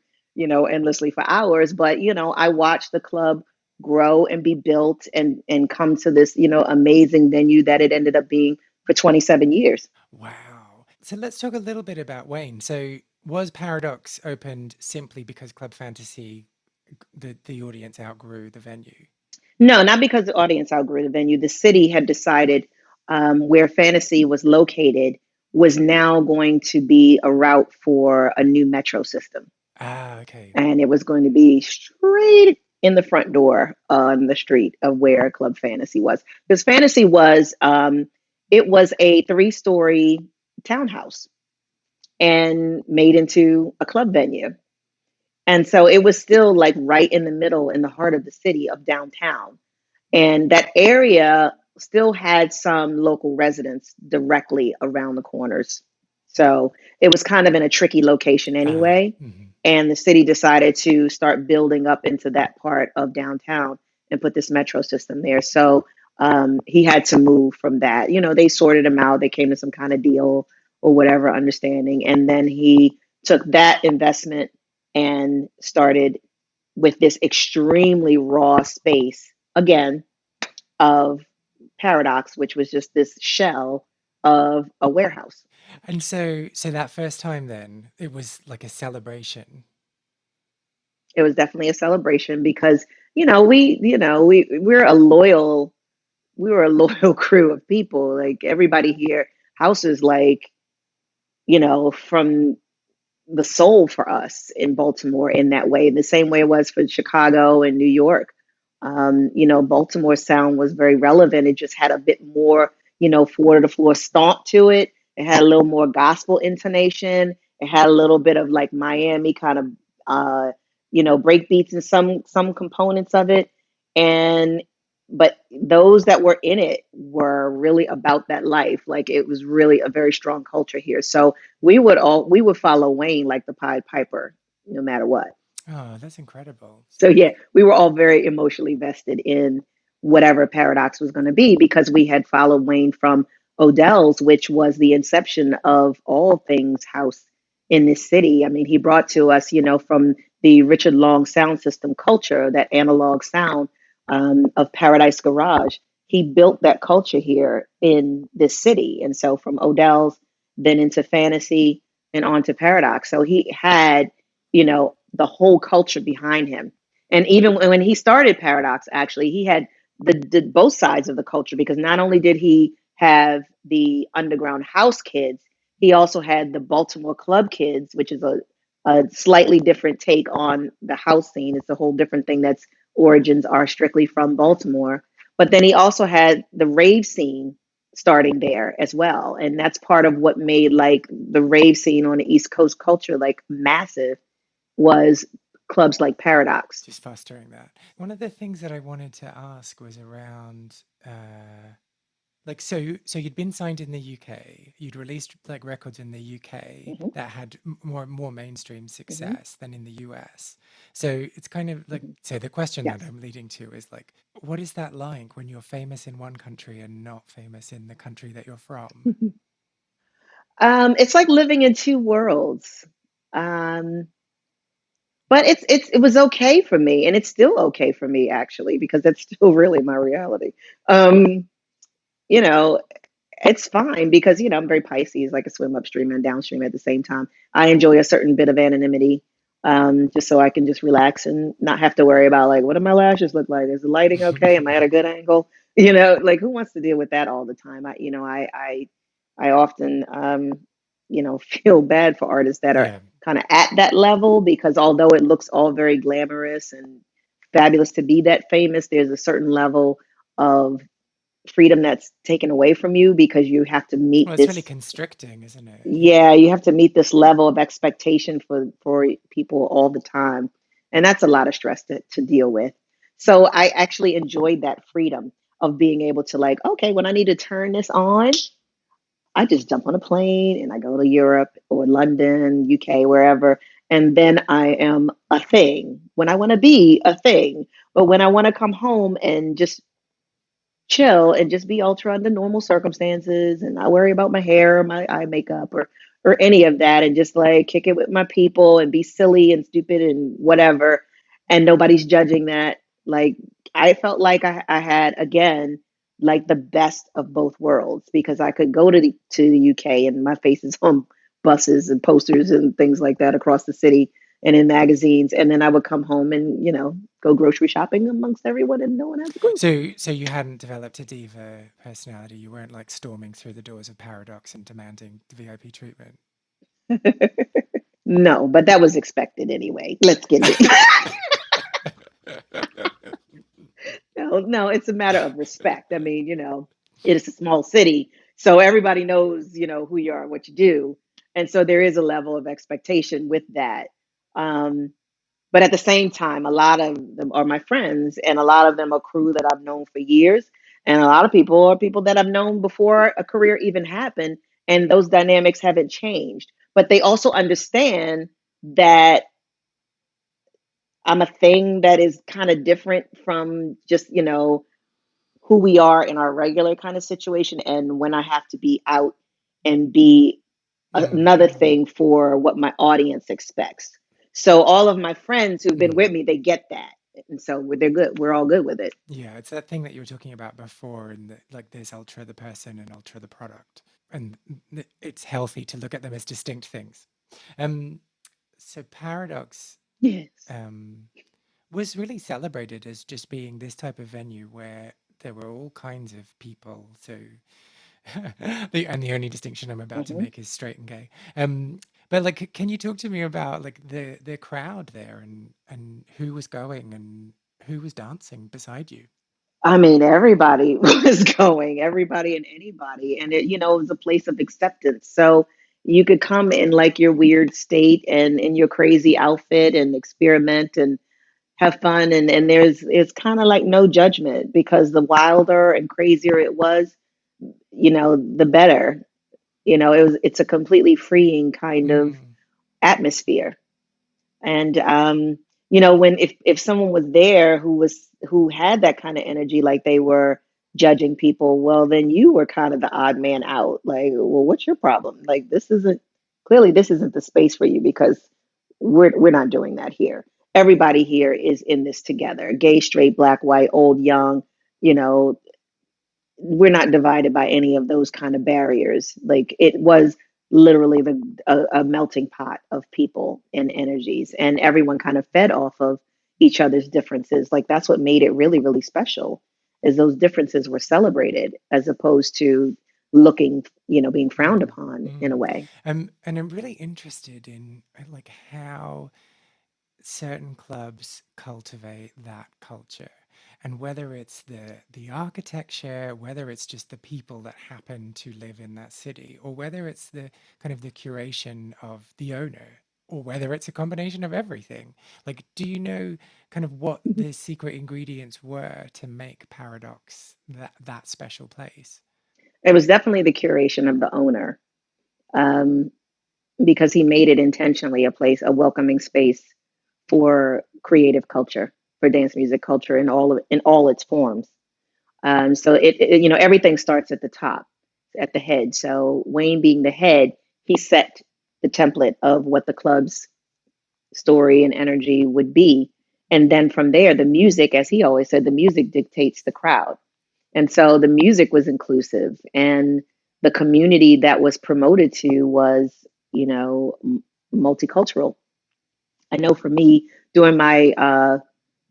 endlessly for hours. But I watched the club grow and be built and come to this, amazing venue that it ended up being for 27 years. Wow. So let's talk a little bit about Wayne. So was Paradox opened simply because Club Fantasy, the audience outgrew the venue? No, not because the audience outgrew the venue. The city had decided where Fantasy was located was now going to be a route for a new metro system. Ah, okay. And it was going to be straight in the front door on the street of where Club Fantasy was. Because Fantasy was, it was a 3-story townhouse and made into a club venue. And so it was still like right in the middle, in the heart of the city of downtown. And that area still had some local residents directly around the corners. So it was kind of in a tricky location Ah, anyway. mhm. And the city decided to start building up into that part of downtown and put this metro system there. So he had to move from that. They sorted him out, they came to some kind of deal or whatever understanding. And then he took that investment and started with this extremely raw space again of Paradox, which was just this shell of a warehouse. And so that first time then, it was like a celebration. It was definitely a celebration because we were a loyal crew of people. Like everybody here, house is like from the soul for us in Baltimore in that way, in the same way it was for Chicago and New York. Baltimore sound was very relevant. It just had a bit more, floor to floor stomp to it. It had a little more gospel intonation. It had a little bit of like Miami kind of, break beats and some components of it. And but those that were in it were really about that life. Like it was really a very strong culture here. So we would follow Wayne like the Pied Piper, no matter what. Oh, that's incredible. So yeah, we were all very emotionally vested in whatever Paradox was going to be because we had followed Wayne from Odell's, which was the inception of all things house in this city. I mean, he brought to us, from the Richard Long sound system culture, that analog sound of Paradise Garage. He built that culture here in this city. And so from Odell's, then into Fantasy and on to Paradox. So he had, the whole culture behind him. And even when he started Paradox, actually, he had the both sides of the culture because not only did he have the underground house kids, he also had the Baltimore club kids, which is a slightly different take on the house scene. It's a whole different thing that's origins are strictly from Baltimore. But then he also had the rave scene starting there as well. And that's part of what made like the rave scene on the East Coast culture like massive was clubs like Paradox. Just fostering that. One of the things that I wanted to ask was around like so you'd been signed in the UK, you'd released like records in the UK Mm-hmm, that had more mainstream mm-hmm, success than in the US. So it's kind of like mm-hmm. so the question that Yes. I'm leading to is like what is that like when you're famous in one country and not famous in the country that you're from? It's like living in two worlds. Um, but it was okay for me, and it's still okay for me actually because that's still really my reality. Um, you know, it's fine because I'm very Pisces, like a swim upstream and downstream at the same time. I enjoy a certain bit of anonymity, just so I can just relax and not have to worry about like what do my lashes look like? Is the lighting okay? Am I at a good angle? Like who wants to deal with that all the time? I often feel bad for artists that are Yeah. kind of at that level because although it looks all very glamorous and fabulous to be that famous, there's a certain level of freedom that's taken away from you because you have to meet Well, it's really this. constricting, isn't it? Yeah. Yeah, you have to meet this level of expectation for people all the time, and that's a lot of stress to deal with. So I actually enjoyed that freedom of being able to like, okay, when I need to turn this on, I just jump on a plane and I go to Europe or London, UK, wherever, and then I am a thing when I want to be a thing. But when I want to come home and just chill and just be ultra under normal circumstances and not worry about my hair or my eye makeup or any of that and just like kick it with my people and be silly and stupid and whatever and nobody's judging that like I felt like I had again like the best of both worlds because I could go to the UK and my face is on buses and posters and things like that across the city and in magazines, and then I would come home and go grocery shopping amongst everyone and no one has a clue. So you hadn't developed a diva personality. You weren't like storming through the doors of Paradox and demanding the VIP treatment. No, but that was expected anyway. Let's get it. No, no, it's a matter of respect. I mean, it is a small city, so everybody knows, who you are, what you do, and so there is a level of expectation with that. Um, but at the same time, a lot of them are my friends, and a lot of them are crew that I've known for years, and a lot of people are people that I've known before a career even happened, and those dynamics haven't changed. But they also understand that I'm a thing that is kind of different from just, who we are in our regular kind of situation and when I have to be out and be another Mm, thing for what my audience expects. So all of my friends who've been with mm. me, they get that. And so they're good. We're all good with it. Yeah, it's that thing that you were talking about before, and like there's ultra the person and ultra the product, and it's healthy to look at them as distinct things. Um, so Paradox Yes. um, was really celebrated as just being this type of venue where there were all kinds of people. So the only distinction I'm about to Hmm. make is straight and gay. But like, can you talk to me about like the crowd there and who was going and who was dancing beside you? I mean, everybody was going, everybody and anybody. And it was a place of acceptance. So you could come in like your weird state and in your crazy outfit and experiment and have fun, and there's it's kind of like no judgment because the wilder and crazier it was, the better. It's a completely freeing kind of Mm, atmosphere. And when if someone was there who had that kind of energy, like they were judging people, well, then you were kind of the odd man out. Like, well, what's your problem? Like, this isn't the space for you because we're not doing that here. Everybody here is in this together. Gay, straight, black, white, old, young. You know, we're not divided by any of those kind of barriers. Like it was literally a melting pot of people and energies, and everyone kind of fed off of each other's differences. Like that's what made it really, really special, is those differences were celebrated as opposed to looking, being frowned mm, upon in a mm. way. And I'm really interested in like how certain clubs cultivate that culture, and whether it's the architecture, whether it's just the people that happen to live in that city, or whether it's the kind of the curation of the owner, or whether it's a combination of everything. Like, do you know kind of what the secret ingredients were to make Paradox that special place? It was definitely the curation of the owner, um, because he made it intentionally a welcoming space for creative culture, for dance music culture in all its forms. So everything starts at the top, at the head. So Wayne being the head, he set the template of what the club's story and energy would be. And then from there, the music, as he always said, the music dictates the crowd. And so the music was inclusive, and the community that was promoted to was, multicultural. I know for me, during my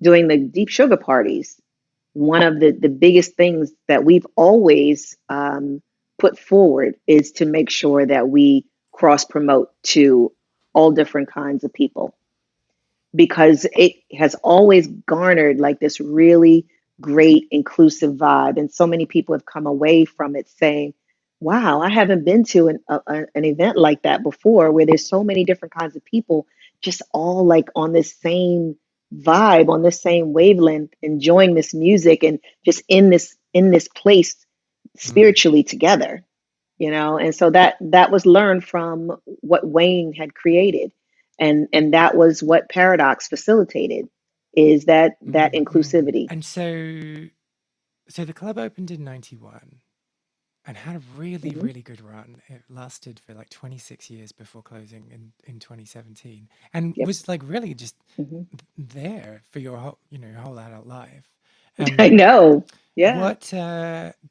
doing the deep sugar parties, one of the biggest things that we've always put forward is to make sure that we cross promote to all different kinds of people, because it has always garnered like this really great inclusive vibe, and so many people have come away from it saying, wow, I haven't been to an event like that before, where there's so many different kinds of people just all like on this same vibe, on this same wavelength, enjoying this music and just in this place Mm, spiritually together. And so that was learned from what Wayne had created, and that was what Paradox facilitated, is that mm, mm. inclusivity. And so the club opened in 91 and had a really, Hmm. really good run. It lasted for like 26 years before closing in 2017, and Yep. was like really just Hmm. there for your whole, your whole adult life. I And know. Yeah,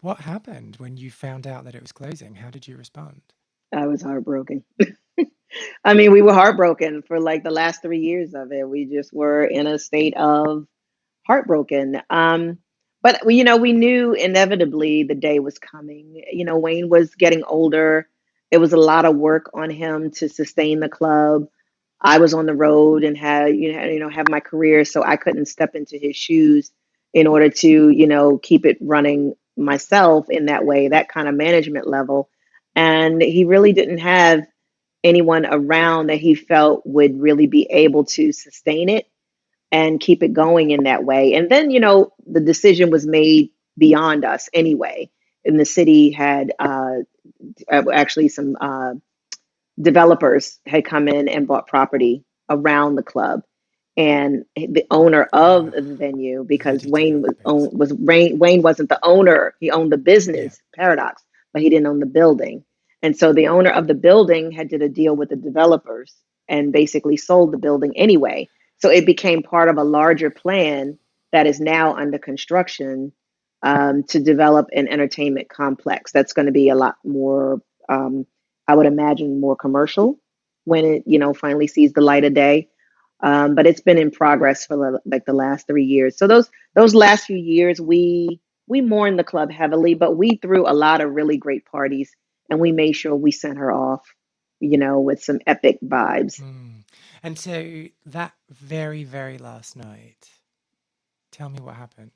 what happened when you found out that it was closing? How did you respond? I was heartbroken. I mean, we were heartbroken for like the last 3 years of it. We just were in a state of heartbroken. But we knew inevitably the day was coming. Wayne was getting older. It was a lot of work on him to sustain the club. I was on the road and had have my career, so I couldn't step into his shoes in order to keep it running myself in that way, that kind of management level. And he really didn't have anyone around that he felt would really be able to sustain it and keep it going in that way. And then, the decision was made beyond us anyway. And the city had actually some developers had come in and bought property around the club. And the owner of Oh, the venue, they because do developers. Wayne wasn't the owner. He owned the Yeah. business Paradox, but he didn't own the building. And so the owner of the building had did a deal with the developers and basically sold the building anyway. So it became part of a larger plan that is now under construction, to develop an entertainment complex that's going to be a lot more, I would imagine, more commercial when it finally sees the light of day. But it's been in progress for like the last 3 years. So those last few years, we mourned the club heavily, but we threw a lot of really great parties, and we made sure we sent her off, with some epic vibes. Mm. And so that very, very last night, tell me what happened.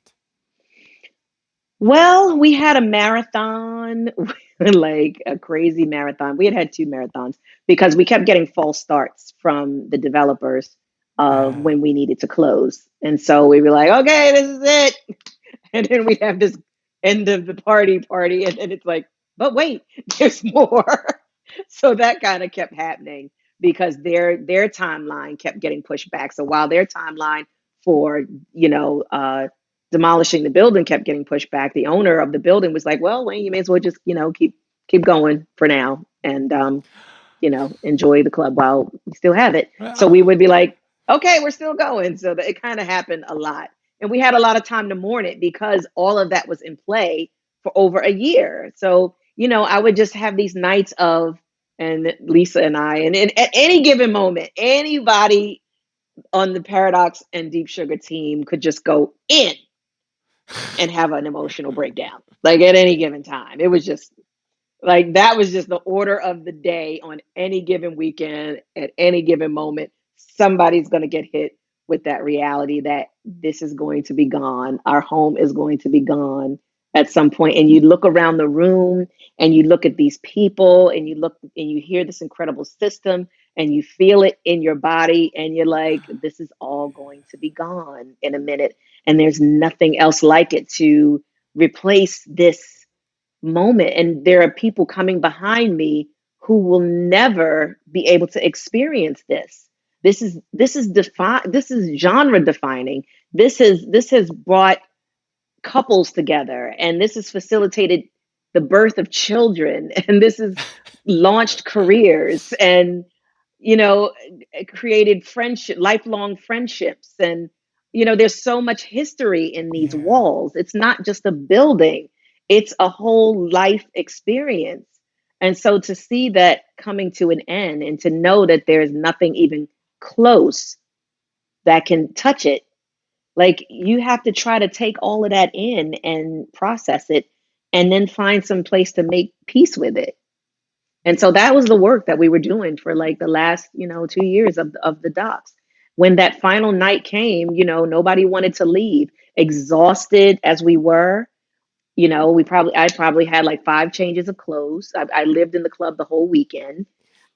Well, we had a marathon, like a crazy marathon. We had two marathons because we kept getting false starts from the developers of Ah. when we needed to close. And so we were like, okay, this is it. And then we have this end of the party, and then it's like, but wait, there's more. So that kind of kept happening because their timeline kept getting pushed back. So while their timeline for demolishing the building kept getting pushed back, the owner of the building was like, well, Wayne, you may as well just keep going for now, and enjoy the club while we still have it. So Ah. we would be like, okay, we're still going. So it kind of happened a lot. And we had a lot of time to mourn it because all of that was in play for over a year. So, I would just have these nights of, and Lisa and I, and at any given moment, anybody on the Paradox and Deep Sugar team could just go in and have an emotional breakdown, like at any given time. It was just like that was just the order of the day on any given weekend, at any given moment. Somebody's going to get hit with that reality that this is going to be gone. Our home is going to be gone at some point. And you look around the room and you look at these people and you look and you hear this incredible system and you feel it in your body and you're like, this is all going to be gone in a minute. And there's nothing else like it to replace this moment. And there are people coming behind me who will never be able to experience this. This is genre defining. This has brought couples together, and this has facilitated the birth of children, and this has launched careers, and you know created friendship, lifelong friendships. And there's so much history in these Yeah. walls. It's not just a building, it's a whole life experience. And so to see that coming to an end and to know that there's nothing even close that can touch it, like you have to try to take all of that in and process it and then find some place to make peace with it. And so that was the work that we were doing for like the last, 2 years of the docs. When that final night came, nobody wanted to leave. Exhausted as we were, I probably had like 5 changes of clothes. I lived in the club the whole weekend,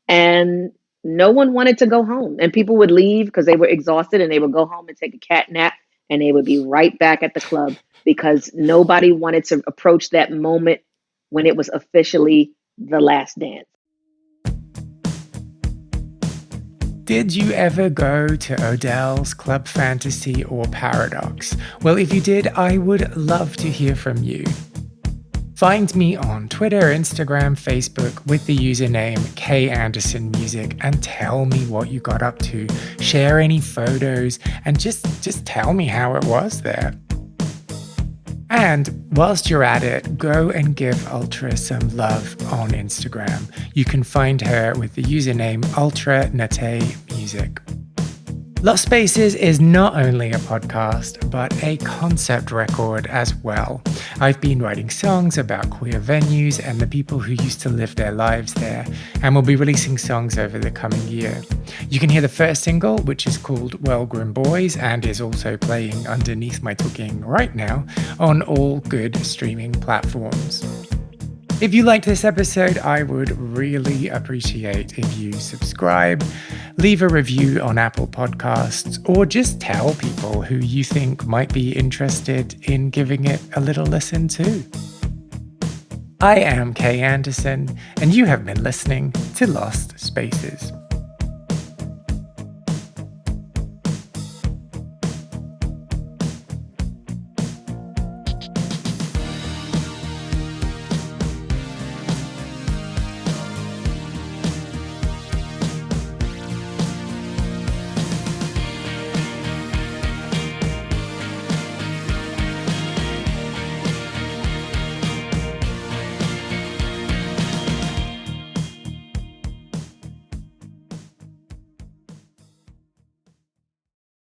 and no one wanted to go home. And people would leave because they were exhausted, and they would go home and take a cat nap, and they would be right back at the club because nobody wanted to approach that moment when it was officially the last dance. Did you ever go to Odell's Club Fantasy or Paradox? Well, if you did, I would love to hear from you. Find me on Twitter, Instagram, Facebook with the username KAndersonMusic and tell me what you got up to. Share any photos and just tell me how it was there. And whilst you're at it, go and give Ultra some love on Instagram. You can find her with the username Naté Music. Lost Spaces is not only a podcast, but a concept record as well. I've been writing songs about queer venues and the people who used to live their lives there, and will be releasing songs over the coming year. You can hear the first single, which is called Well Grown Boys, and is also playing underneath my talking right now on all good streaming platforms. If you liked this episode, I would really appreciate if you subscribe, leave a review on Apple Podcasts, or just tell people who you think might be interested in giving it a little listen too. I am Kay Anderson, and you have been listening to Lost Spaces.